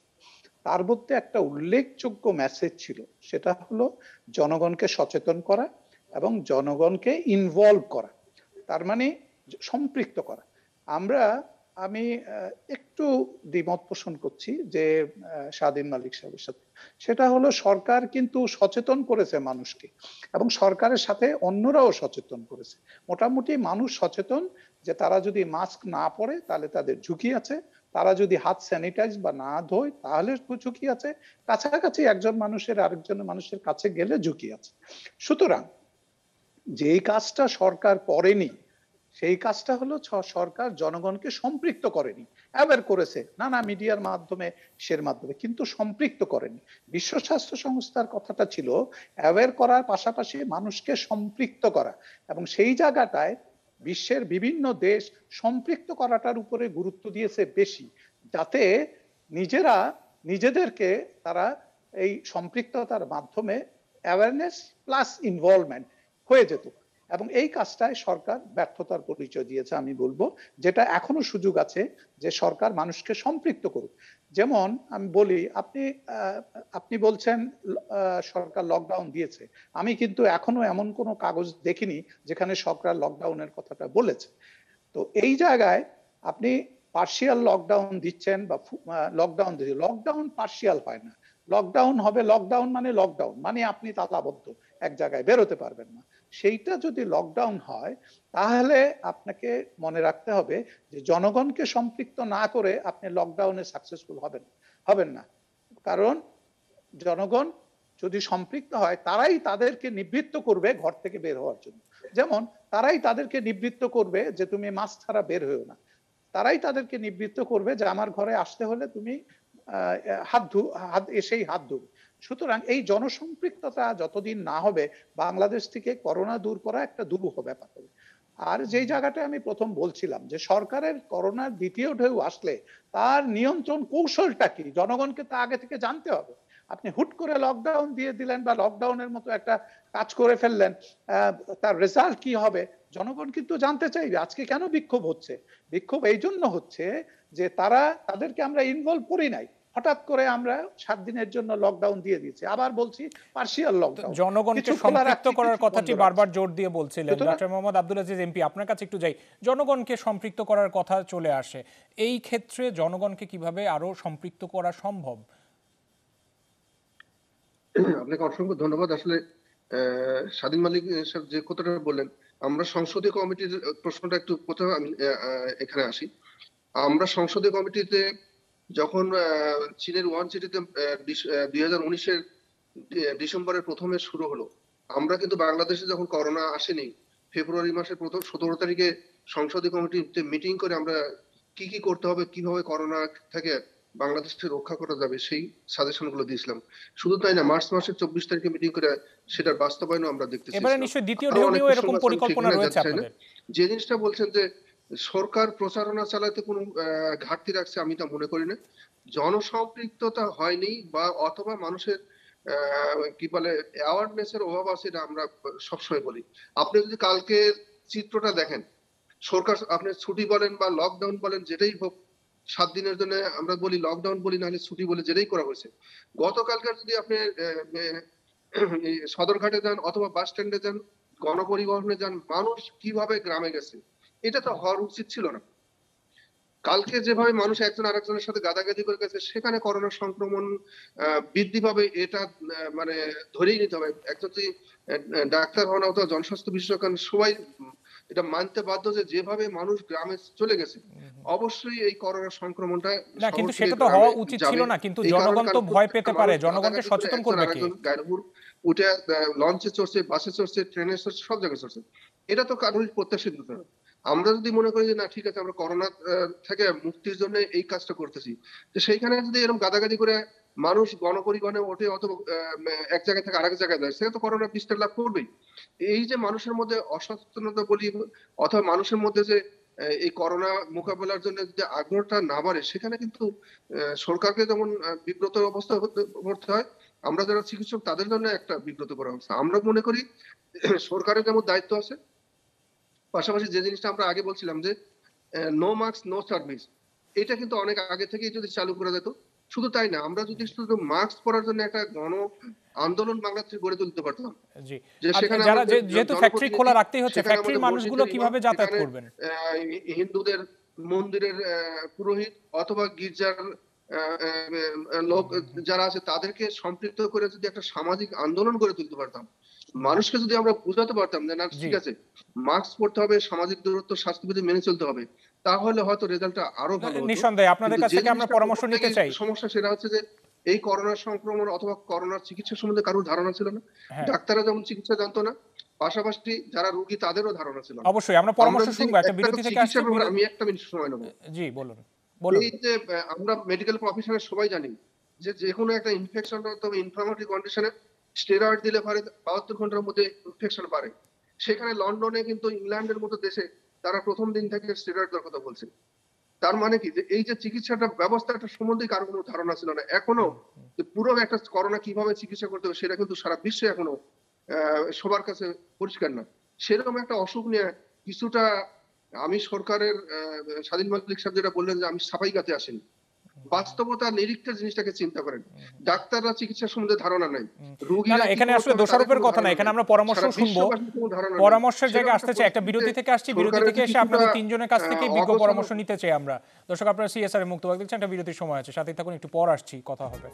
তার মধ্যে একটা উল্লেখযোগ্য মেসেজ ছিল, সেটা হলো জনগণকে সচেতন করা এবং জনগণকে ইনভলভ করা, তার মানে সম্পৃক্ত করা। আমি একটু দ্বিমত পোষণ করছি যে স্বাধীন মালিক সাহেবের সাথে। সেটা হলো সরকার কিন্তু সচেতন করেছে মানুষকে, এবং সরকারের সাথে অন্যরাও সচেতন করেছে। মোটামুটি মানুষ সচেতন যে তারা যদি মাস্ক না পরে তাহলে তাদের ঝুঁকি আছে, তারা যদি হাত স্যানিটাইজ বা না ধোয় তাহলে ঝুঁকি আছে, কাছাকাছি একজন মানুষের আরেকজন মানুষের কাছে গেলে ঝুঁকি আছে। সুতরাং যেই কাজটা সরকার করেনি, সেই কাজটা হলো সরকার জনগণকে সম্পৃক্ত করেনি। অ্যাওয়্যার করেছে নানা মিডিয়ার মাধ্যমে, কিন্তু সম্পৃক্ত করেনি। বিশ্ব স্বাস্থ্য সংস্থার কথাটা ছিল অ্যাওয়্যার করার পাশাপাশি মানুষকে সম্পৃক্ত করা, এবং সেই জায়গাটায় বিশ্বের বিভিন্ন দেশ সম্পৃক্ত করাটার উপরে গুরুত্ব দিয়েছে বেশি, যাতে নিজেদেরকে তারা এই সম্পৃক্ততার মাধ্যমে অ্যাওয়ারনেস প্লাস ইনভলভমেন্ট হয়ে যেত। এবং এই কাজটায় সরকার ব্যর্থতার পরিচয় দিয়েছে আমি বলবো, যেটা এখনো সুযোগ আছে যে সরকার মানুষকে সম্পৃক্ত করুক। যেমন আমি বলি, আপনি বলছেন সরকার লকডাউন দিয়েছে, আমি কিন্তু এখনো এমন কোনো কাগজ দেখিনি যেখানে সরকার লকডাউনের কথাটা বলেছে। তো এই জায়গায় আপনি পার্শিয়াল লকডাউন দিচ্ছেন বা লকডাউন দিচ্ছেন, লকডাউন পার্শিয়াল হয় না। লকডাউন হবে, লকডাউন মানে আপনি তালাবদ্ধ, এক জায়গায় বেরোতে পারবেন না। সেইটা যদি লকডাউন হয় তাহলে আপনাকে মনে রাখতে হবে যে জনগণকে সম্পৃক্ত না করে আপনি লকডাউনে সাকসেসফুল হবেন না। কারণ জনগণ যদি সম্পৃক্ত হয় তারাই তাদেরকে নিবৃত্ত করবে ঘর থেকে বের হওয়ার জন্য। যেমন তারাই তাদেরকে নিবৃত্ত করবে যে তুমি মাস্ক ছাড়া বের হয়েও না, তারাই তাদেরকে নিবৃত্ত করবে যে আমার ঘরে আসতে হলে তুমি এসেই হাত ধুবে। সুতরাং এই জনসম্পৃক্ততা যতদিন না হবে বাংলাদেশ থেকে করোনা দূর করা একটা দুরূহ ব্যাপার হবে। আর যেই জায়গাটা আমি প্রথম বলছিলাম যে সরকারের করোনার দ্বিতীয় ঢেউ আসলে তার নিয়ন্ত্রণ কৌশলটা কি জনগণকে তা আগে থেকে জানতে হবে। আপনি হুট করে লকডাউন দিয়ে দিলেন বা লকডাউনের মতো একটা কাজ করে ফেললেন, তার রেজাল্ট কি হবে জনগণ কিন্তু জানতে চাইবে। আজকে কেন বিক্ষোভ হচ্ছে? বিক্ষোভ এই জন্য হচ্ছে যে তাদেরকে আমরা ইনভলভ করি নাই, হঠাৎ করে আমরা 7 দিনের জন্য লকডাউন দিয়ে দিয়েছি। আবার বলছি পার্শিয়াল লকডাউন। জনগণকে সম্পৃক্ত করার কথাটি বারবার জোর দিয়ে বলছিলেন ডক্টর মোহাম্মদ আব্দুল আজিজ এমপি। আপনার কাছে একটু যাই, জনগণকে সম্পৃক্ত করার কথা চলে আসে, এই ক্ষেত্রে জনগণকে কিভাবে আরো সম্পৃক্ত করা সম্ভব? আপনাকে অসংখ্য ধন্যবাদ। আসলে স্বাধীন মালিক সাহেব যে কথাটা বললেন, আমরা সংসদীয় কমিটির প্রশ্নটা একটু কোথাও আমি এখানে আসি। আমরা সংসদীয় কমিটিতে যখন চীনের ওয়ান সিটিতে 2019-এর ডিসেম্বরের প্রথমে শুরু হলো, আমরা কিন্তু বাংলাদেশে যখন করোনা আসেনি ফেব্রুয়ারি মাসের 17 তারিখে সংসদীয় কমিটিতে মিটিং করে আমরা কি কি করতে হবে, কিভাবে করোনা থেকে বাংলাদেশকে রক্ষা করা যাবে সেই সাজেশন গুলো দিয়েছিলাম। শুধু তাই না, মার্চ মাসের 24 তারিখে মিটিং করে সেটার বাস্তবায়নও আমরা দেখতেছি। এবারে নিশ্চয়ই দ্বিতীয় ঢেউ নিয়েও এরকম পরিকল্পনা রয়েছে আপনাদের। যে জিনিসটা বলছেন যে সরকার প্রচারণা চালাতে কোনো ঘাটতি রাখছে, আমি তা মনে করি না। জনসম্পৃক্ততা হয়নি বা অথবা মানুষের কি বলে অ্যাওয়ারনেস এর অভাব আছে, এটা আমরা সবসময় বলি। আপনি যদি কালকে চিত্রটা দেখেন, সরকার আপনি ছুটি বলেন বা লকডাউন বলেন যেটাই হোক, 7 দিনের জন্য আমরা বলি লকডাউন বলি নাহলে ছুটি বলে যেটাই করা হয়েছে। গতকালকার যদি আপনি সদরঘাটে যান অথবা বাস স্ট্যান্ডে যান, গণপরিবহনে যান, মানুষ কিভাবে গ্রামে গেছে, এটা তো হওয়ার উচিত ছিল না। কালকে যেভাবে মানুষ একজন আরেকজনের সাথে গাদাগাদি করে গেছে, সেখানে করোনা সংক্রমণ বৃদ্ধি পাবে এটা মানে ধরেই নিতে হবে। একজন যদি ডাক্তার হন অথবা জনস্বাস্থ্য বিশেষজ্ঞ সবাই এটা মানতে বাধ্য যে যেভাবে মানুষ গ্রামে চলে গেছে, অবশ্যই এই করোনা সংক্রমণটা না, কিন্তু সেটা তো হওয়া উচিত ছিল না। কিন্তু জনগণ তো ভয় পেতে পারে, জনগণকে সচেতন করবে কে? গাড়িপুর উঠে লঞ্চে চড়ছে, বাসে চড়ছে, ট্রেনে চড়ছে, সব জায়গায় চড়ছে, এটা তো কারোর প্রত্যাশিত না। আমরা যদি মনে করি যে না ঠিক আছে আমরা করোনা থেকে মুক্তির জন্য এই কাজটা করতেছি, তো সেইখানে যদি এরকম গাদাগাদি করে মানুষ গণপরিবহনে ওঠে অথবা এক জায়গা থেকে আরেক জায়গায় যায়, সেটা তো করোনা বিস্তার লাভ করবেই। এই যে মানুষের মধ্যে অসচেতনতা বলি অথবা মানুষের মধ্যে যে এই করোনা মোকাবেলার জন্য যদি আগ্রহটা না বাড়ে, সেখানে কিন্তু সরকারকে যেমন বিব্রত অবস্থা করতে হয়, আমরা যারা চিকিৎসক তাদের জন্য একটা বিব্রতকর অবস্থা। আমরা মনে করি সরকারের যেমন দায়িত্ব আছে, পাশাপাশি যে জিনিসটা আমরা আগে বলছিলাম যে নো মাস্ক নো সার্ভিস, এটা কিন্তু অনেক আগে থেকেই যদি চালু করা যেত। শুধু তাই না, আমরা যদি শুধু মাস্ক পরার জন্য একটা গণ আন্দোলন বাংলাদেশে গড়ে তুলতে পারতাম, জি, যারা যেহেতু ফ্যাক্টরি খোলা রাখতেই হচ্ছে, ফ্যাক্টরির মানুষগুলো কিভাবে যাতায়াত করবেন? হিন্দুদের মন্দিরের পুরোহিত অথবা গির্জার লোক যারা আছে তাদেরকে সম্পৃক্ত করে যদি একটা সামাজিক আন্দোলন গড়ে তুলতে পারতাম, মানুষকে যদি আমরা বুঝাতে পারতাম যে না ঠিক আছে মাস্ক পরতে হবে, সামাজিক দূরত্ব, স্বাস্থ্যবিধি মেনে চলতে হবে, তাহলে হয়তো রেজাল্টটা আরো ভালো হতো। নিঃসন্দেহে আপনাদের কাছ থেকে আমরা পরামর্শ নিতে চাই। সমস্যা সেটা হচ্ছে যে এই করোনা সংক্রমণ অথবা করোনার চিকিৎসা সম্বন্ধে কারোর ধারণা ছিল না, ডাক্তাররা যেমন চিকিৎসা জানতো না, পাশাপাশি যারা রোগী তাদেরও ধারণা ছিল না। অবশ্যই আমরা পরামর্শ শুনবো, একটা বিরতি থেকে আসছি। আমি একটা মিনিট সময় নেব। জি বলুন। এই যে আমরা মেডিকেল প্রফেশনের সবাই জানি যে যেকোনো একটা ইনফেকশন অথবা ইনফ্লামেটরি কন্ডিশনে স্টেরয়েড দিলে পারে 72 ঘন্টার মধ্যে ইনফেকশন বাড়ে। সেখানে লন্ডনে কিন্তু ইংল্যান্ডের মতো দেশে তারা প্রথম দিন থেকে স্টেরয়েড দেওয়ার কথা বলছে। তার মানে কি যে এই যে চিকিৎসাটা ব্যবস্থাটা সম্বন্ধে কারো কোনো ধারণা ছিল না। এখনো পুরো একটা করোনা কিভাবে চিকিৎসা করতে হবে সেটা কিন্তু সারা বিশ্বে এখনো সবার কাছে পরিষ্কার না। সেরকম একটা অসুখ নিয়ে কিছুটা, আমি সরকারের স্বাধীন মালিক সাহেব যেটা বললেন যে আমি সাফাই গাতে আসেনি, বাস্তবতা নিরীক্ষা জিনিসটাকে চিন্তা করেন। ডাক্তাররা চিকিৎসা সম্বন্ধে ধারণা নাই, না রোগীরা না, কি এখানে করতে আসলে হবে তাদের দোষারোপের কোনো কথা না, ধারণা এখানে নাই, আমরা পরামর্শ সারা শুনবো। বিশ্ববাসীর কোনো ধারণা নাই। পরামর্শের সেরকম জায়গায় একটা আসতে চাই, একটা বিরতি পরিস্থিতিতে থেকে আসছি, বিরতি সরকারের থেকে এসে কিছুটা আপনাদের তিনজনের কাছ থেকেই বিজ্ঞ অগোছালো পরামর্শ নিতে চাই আমরা। দর্শক, আপনারা সিএসআর মুক্তবাগ দিচ্ছেন, একটা বিরতির সময় আছে, সাথে থাকুন, একটু পর আসছি, কথা হবে।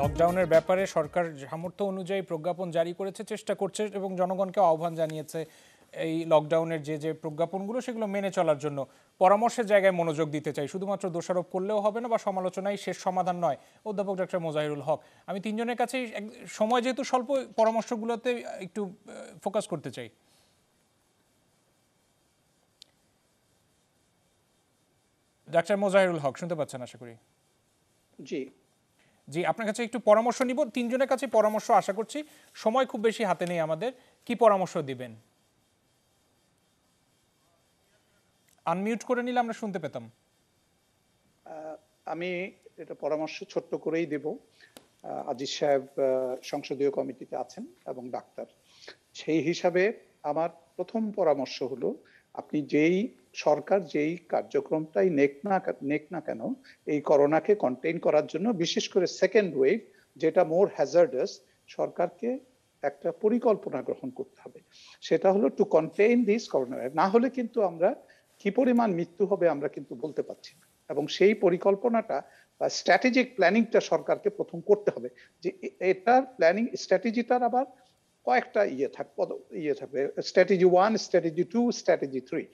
লকডাউনের ব্যাপারে সরকার সামর্থ্য অনুযায়ী প্রজ্ঞাপন জারি করেছে, চেষ্টা করছে এবং জনগণকে আহ্বান জানিয়েছে এই লকডাউনের যে প্রজ্ঞাপনগুলো সেগুলো মেনে চলার জন্য। পরামর্শের জায়গায় মনোযোগ দিতে চাই, শুধুমাত্র দোষারোপ করলেও হবে না বা সমালোচনাই শেষ সমাধান নয়। অধ্যাপক ডক্টর মোজাহিরুল হক, আমি তিনজনের কাছেই সময় যেহেতু স্বল্প, পরামর্শগুলোতে একটু ফোকাস করতে চাই। ডাক্তার মোজাহিরুল হক, শুনতে পাচ্ছেন আশা করি? জি জি, আপনার কাছে একটু পরামর্শ নিব, তিনজনের কাছে পরামর্শ আশা করছি, সময় খুব বেশি হাতে নেই আমাদের। কি পরামর্শ দিবেন? আনমিউট করে নিলে আমরা শুনতে পেতাম। আমি এটা পরামর্শ ছোট্ট করেই দেব। আজিজ সাহেব সংসদীয় কমিটিতে আছেন এবং ডাক্তার, সেই হিসাবে আমার প্রথম পরামর্শ হলো, আপনি সরকার যেই কার্যক্রমটাই নেক না কেন এই করোনাকে কন্টেইন করার জন্য, বিশেষ করে সেকেন্ড ওয়েভ যেটা মোর হ্যাজার্ডাস, সরকারকে একটা পরিকল্পনা গ্রহণ করতে হবে। সেটা হলো টু কন্টেইন দিস করোনা। না হলে কিন্তু আমরা কি পরিমাণ মৃত্যু হবে আমরা কিন্তু বলতে পারছি না, এবং সেই পরিকল্পনাটা বা স্ট্র্যাটেজিক প্ল্যানিংটা সরকারকে প্রথম করতে হবে। যে এটার প্ল্যানিং স্ট্র্যাটেজিটার আবার কয়েকটা থাকবে, স্ট্র্যাটেজি 1, স্ট্র্যাটেজি 2, স্ট্র্যাটেজি 3,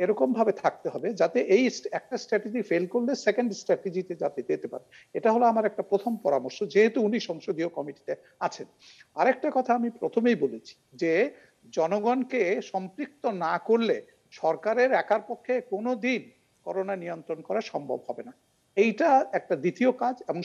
এরকম ভাবে থাকতে হবে যাতে এই একটা স্ট্র্যাটেজি ফেল করলে সেকেন্ড স্ট্র্যাটেজিতে যাতে যেতে পারে। এটা হলো আমার একটা প্রথম পরামর্শ, যেহেতু উনি সংসদীয় কমিটিতে আছেন। আরেকটা কথা আমি প্রথমেই বলেছি যে জনগণকে সম্পৃক্ত না করলে সরকারের একার পক্ষে কোনোদিন করোনা নিয়ন্ত্রণ করা সম্ভব হবে না। এইটা একটা দ্বিতীয় কাজ, এবং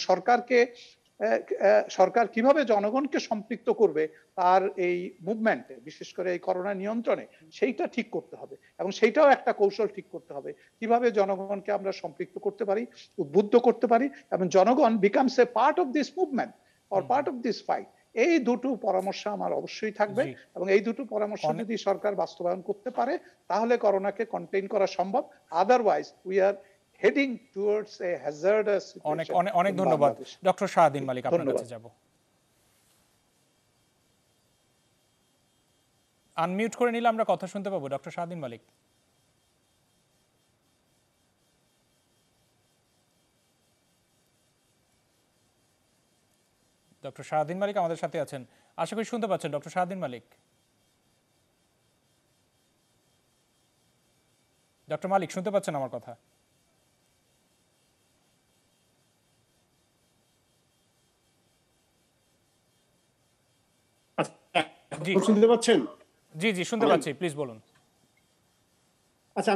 সরকার কিভাবে জনগণকে সম্পৃক্ত করবে তার এই মুভমেন্টে, বিশেষ করে এই করোনা নিয়ন্ত্রণে, সেইটা ঠিক করতে হবে। এবং সেইটাও একটা কৌশল ঠিক করতে হবে, কিভাবে জনগণকে আমরা সম্পৃক্ত করতে পারি, উদ্বুদ্ধ করতে পারি, এবং জনগণ becomes a part of this movement or part of this fight. এই দুটো পরামর্শ আমার অবশ্যই থাকবে, এবং এই দুটো পরামর্শ যদি সরকার বাস্তবায়ন করতে পারে তাহলে করোনাকে কন্টেইন করা সম্ভব। Otherwise we are heading towards A hazardous situation. অনেক ধন্যবাদ। ডক্টর শাহদ্বীন মালিক, আপনার কাছে যাব। আনমিউট করে নিলে আমরা কথা শুনতে পাবো, ডক্টর শাহদ্বীন মালিক। ডক্টর শাহদ্বীন মালিক আমাদের সাথে আছেন, আশা করি শুনতে পাচ্ছেন। ডক্টর শাহদ্বীন মালিক, ডক্টর মালিক শুনতে পাচ্ছেন আমার কথা? জি শুনতে পাচ্ছেন? জি জি শুনতে পাচ্ছি, প্লিজ বলুন। আচ্ছা,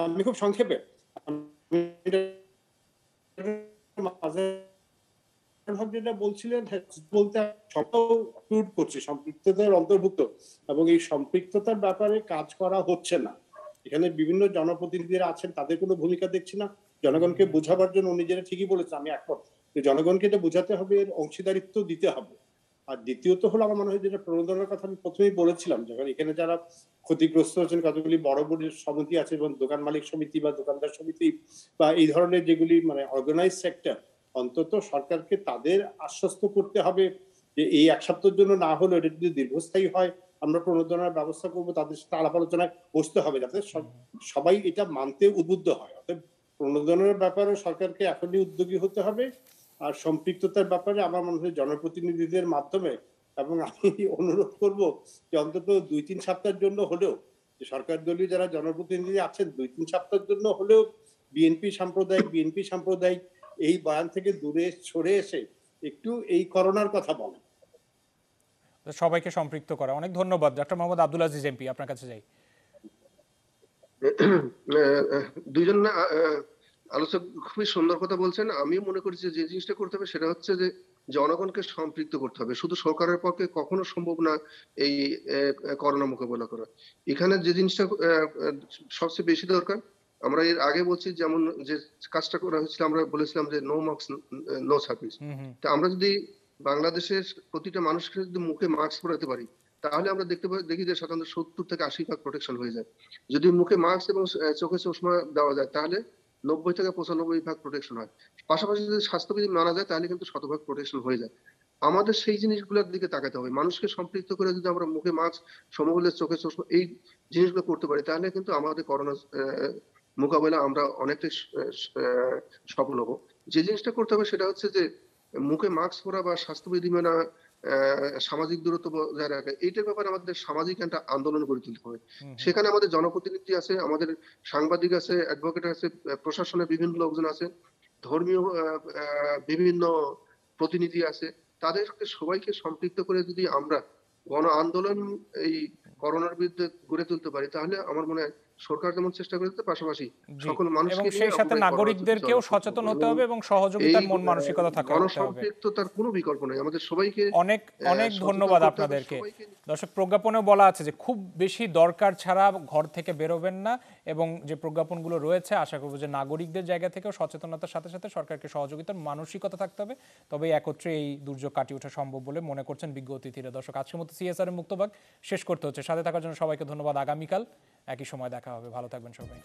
আমি খুব সংক্ষেপে যেটা বলছিলেন বলতে করছি, সম্পৃক্ততার অন্তর্ভুক্ত, এবং এই সম্পৃক্ততার ব্যাপারে কাজ করা হচ্ছে না। এখানে বিভিন্ন জনপ্রতিনিধিরা আছেন, তাদের কোনো ভূমিকা দেখছি না। জনগণকে বোঝাবার জন্য উনি যেটা ঠিকই বলেছেন, আমি একমত, জনগণকে এটা বোঝাতে হবে, এর অংশীদারিত্ব দিতে হবে। আর দ্বিতীয়ত হলো, আমার মনে হয় যেটা প্রণোদনার কথা আমি প্রথমেই বলেছিলাম, যখন এখানে যারা ক্ষতিগ্রস্ত হচ্ছেন, কতগুলি বড় বড় সমিতি আছে, এবং দোকান মালিক সমিতি বা দোকানদার সমিতি বা এই ধরনের যেগুলি মানে অর্গানাইজ সেক্টর, অন্তত সরকারকে তাদের আশ্বস্ত করতে হবে যে এই এক সপ্তাহের জন্য না হলেও এটা যদি দীর্ঘস্থায়ী হয় আমরা প্রণোদনার ব্যবস্থা করবো, তাদের সাথে আলাপ আলোচনায় বসতে হবে যাতে সবাই এটা মানতে উদ্বুদ্ধ হয়। অর্থাৎ প্রণোদনার ব্যাপারে সরকারকে এখনই উদ্যোগী হতে হবে। আর সম্পৃক্ততার ব্যাপারে আমার মনে হয় জনপ্রতিনিধিদের মাধ্যমে, এবং আমি অনুরোধ করব যে অন্তত 2-3 সপ্তাহের জন্য হলেও, যে সরকার দলীয় যারা জনপ্রতিনিধি আছেন 2-3 সপ্তাহের জন্য হলেও বিএনপি সাম্প্রদায়িক এই বয়ান থেকে দূরে সরে এসে একটু এই করোনার কথা বলেন, সবাইকে সম্পৃক্ত করা। অনেক ধন্যবাদ। ডক্টর মোহাম্মদ আব্দুল আজিজ এমপি, আপনার কাছে যাই। দুইজন আলোচক খুবই সুন্দর কথা বলছেন। আমি মনে করি যে জিনিসটা করতে হবে সেটা হচ্ছে যে জনগণকে সম্পৃক্ত করতে হবে। শুধু সরকারের পক্ষে কখনো সম্ভব না এই করোনা মোকাবেলা করা। এখানে যে জিনিসটা সবচেয়ে বেশি দরকার, আমরা এর আগে বলছি যেমন যে কাজটা করা হয়েছিল, আমরা বলেছিলাম যে নো মাস্ক নো সার্ভিস। তো আমরা যদি বাংলাদেশের প্রতিটা মানুষকে যদি মুখে মাস্ক পরাতে পারি, তাহলে আমরা দেখি যে সাধারণত 70 থেকে 80% প্রোটেকশন হয়ে যায়। যদি মুখে মাস্ক এবং চোখে চশমা দেওয়া যায় তাহলে 90 থেকে 95% প্রোটেকশন হয়। পাশাপাশি যদি স্বাস্থ্যবিধি মানা যায় তাহলে কিন্তু 100% প্রোটেকশন হয়ে যায়। আমাদের সেই জিনিসগুলোর দিকে তাকাতে হবে। মানুষকে সম্পৃক্ত করে যদি আমরা মুখে মাস্ক, সমবলে চোখে চশমা এই জিনিসগুলো করতে পারি তাহলে কিন্তু আমাদের করোনা মোকাবেলা আমরা অনেকটাই সফল হব। যে জিনিসটা করতে হবে সেটা হচ্ছে যে মুখে মাস্ক পরা বা স্বাস্থ্যবিধি মানা, সামাজিক দূরত্ব বজায় রাখা, এইটার ব্যাপারে আমাদের সামাজিক একটা আন্দোলন গড়ে তুলতে হবে। সেখানে আমাদের জনপ্রতিনিধি আছে, আমাদের সাংবাদিক আছে, অ্যাডভোকেট আছে, প্রশাসনের বিভিন্ন লোকজন আছে, ধর্মীয় বিভিন্ন প্রতিনিধি আছে, তাদেরকে সবাইকে সম্পৃক্ত করে যদি আমরা গণ আন্দোলন এই করোনার বিরুদ্ধে গড়ে তুলতে পারি তাহলে আমার মনে হয় সরকার যেমন চেষ্টা করতে পাশাপাশি সকল মানুষকে এবং সেই সাথে নাগরিকদেরকেও সচেতন হতে হবে এবং সহযোগিতার মন মানসিকতা থাকতে হবে। গণসম্পৃক্ততার কোনো বিকল্প নেই, আমাদের সবাইকে অনেক অনেক ধন্যবাদ আপনাদেরকে। দর্শক, প্রজ্ঞাপনেও বলা আছে যে খুব বেশি দরকার ছাড়া ঘর থেকে বেরোবেন না, এবং যে প্রজ্ঞাপনগুলো রয়েছে আশা করব যে নাগরিকদের জায়গা থেকেও সচেতনতার সাথে সাথে সরকারকে সহযোগিতার মানসিকতা থাকতে হবে, তবে একত্রে এই দুর্যোগ কাটিয়ে ওঠা সম্ভব বলে মনে করছেন বিজ্ঞ অতিথিরা। দর্শক, আজকের মতো সিএসআর এর মুক্তবাক শেষ করতে হচ্ছে। সাথে থাকার জন্য সবাইকে ধন্যবাদ। আগামীকাল একই সময় দেখা হবে। ভালো থাকবেন সবাই।